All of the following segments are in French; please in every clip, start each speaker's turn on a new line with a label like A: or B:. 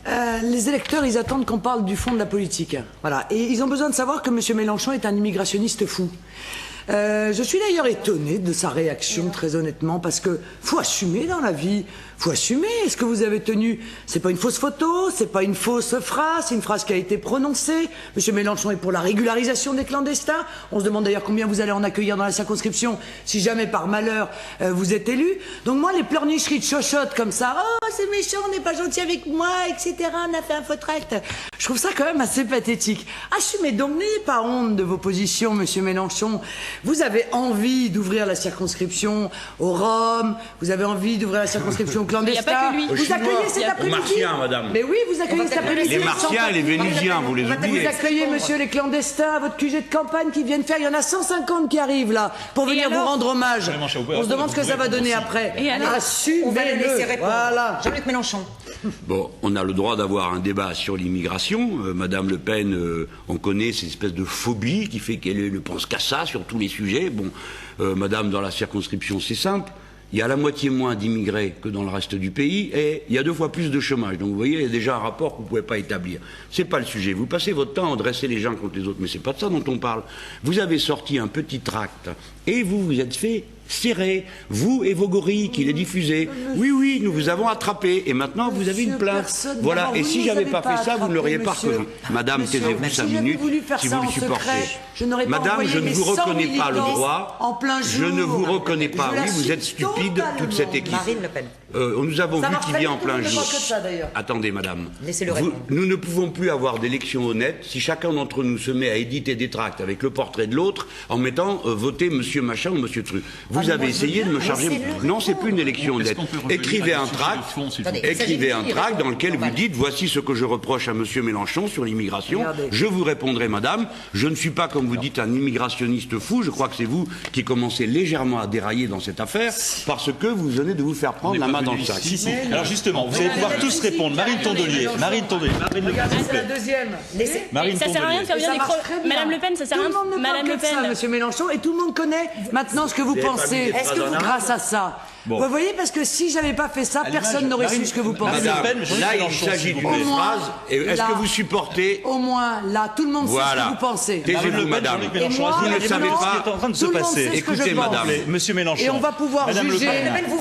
A: Les électeurs, ils attendent qu'on parle du fond de la politique. Voilà. Et ils ont besoin de savoir que M. Mélenchon est un immigrationniste fou. Je suis d'ailleurs étonné de sa réaction, très honnêtement, parce que faut assumer dans la vie. Faut assumer. Est-ce que vous avez tenu... C'est pas une fausse photo, c'est pas une fausse phrase, c'est une phrase qui a été prononcée. M. Mélenchon est pour la régularisation des clandestins. On se demande d'ailleurs combien vous allez en accueillir dans la circonscription si jamais par malheur vous êtes élu. Donc moi, les pleurnicheries de chochottes comme ça, oh c'est méchant, on n'est pas gentil avec moi, etc. On a fait un faux tract. Je trouve ça quand même assez pathétique. Assumez donc, n'ayez pas honte de vos positions, M. Mélenchon. Vous avez envie d'ouvrir la circonscription aux Roms, vous avez envie d'ouvrir la circonscription aux clandestins.
B: Il n'y a pas que lui.
A: Vous accueillez cet après-midi.
C: Aux Martiens, madame.
A: Mais oui, vous accueillez cet après-midi.
C: Les Martiens et les Vénusiens, vous les oubliez.
A: Vous accueillez, monsieur, les clandestins, votre QG de campagne qui viennent faire. Il y en a 150 qui arrivent là pour venir vous rendre hommage. On se demande ce que ça va donner après.
B: Et alors,
A: assumez-le.
D: On va le laisser répondre.
A: Voilà.
D: Jean-Luc Mélenchon.
C: Bon, on a le droit d'avoir un débat sur l'immigration. Madame Le Pen, on connaît cette espèce de phobie qui fait qu'elle ne pense qu'à ça sur tous les sujets. Bon, madame, dans la circonscription, c'est simple. Il y a la moitié moins d'immigrés que dans le reste du pays et il y a 2 fois plus de chômage. Donc vous voyez, il y a déjà un rapport que vous ne pouvez pas établir. C'est pas le sujet. Vous passez votre temps à dresser les gens contre les autres, mais c'est pas de ça dont on parle. Vous avez sorti un petit tract et vous vous êtes fait serrer, vous et vos gorilles qui les diffusez. Oui, oui, nous vous avons attrapé et maintenant vous avez une plainte. Voilà, et si j'avais pas fait ça, vous ne l'auriez pas reconnu. Madame, taisez-vous 5 minutes si vous le supportez. Madame, je ne vous reconnais pas le droit. Je ne vous reconnais pas. Oui, vous êtes stupide, toute cette équipe.
D: Marine Le Pen.
C: Nous avons vu qu'il vient en plein jour. Attendez, madame. Nous ne pouvons plus avoir d'élections honnêtes si chacun d'entre nous se met à éditer des tracts avec le portrait de l'autre en mettant voter monsieur machin ou monsieur truc. Vous avez essayé de me charger. Non, c'est plus une élection honnête. Écrivez un tract dans lequel vous dites voici ce que je reproche à monsieur Mélenchon sur l'immigration. Je vous répondrai, madame. Je ne suis pas, comme vous dites, un immigrationniste fou. Je crois que c'est vous qui commencez légèrement à dérailler dans cette affaire parce que vous venez de vous faire prendre la main dans le sac.
E: Si. Alors justement, vous allez pouvoir tous répondre. Marine Tondelier, Marine Le Pen, s'il vous plaît.
A: La deuxième.
B: Ça sert à rien de faire bien des Madame Le Pen, ça sert à rien. Madame Le Pen.
A: Monsieur Mélenchon, et tout le monde connaît maintenant ce que vous pensez. Est-ce que vous, grâce à ça, vous voyez, parce que si j'avais pas fait ça, personne n'aurait su ce que vous pensez.
C: Madame, là, il s'agit d'une phrase. Est-ce que vous supportez?
A: Au moins, là, tout le monde sait ce que vous pensez.
C: Taisez-vous, madame.
E: Vous ne savez pas ce qui est en train de se passer.
C: Écoutez, madame.
E: Monsieur Mélenchon.
A: Et on va pouvoir juger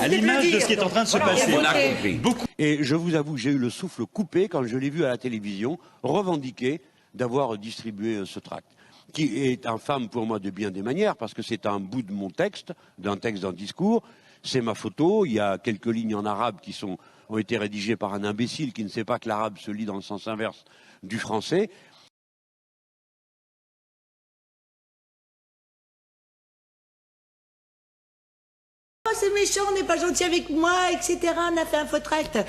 E: à l'image de ce qui est en train de se passer.
C: On a compris.
F: Et je vous avoue, j'ai eu le souffle coupé quand je l'ai vu à la télévision revendiquer d'avoir distribué ce tract, qui est infâme pour moi de bien des manières, parce que c'est un bout de mon texte, d'un discours. C'est ma photo, il y a quelques lignes en arabe qui ont été rédigées par un imbécile qui ne sait pas que l'arabe se lit dans le sens inverse du français.
A: Oh, c'est méchant, on n'est pas gentil avec moi, etc. On a fait un faux tract.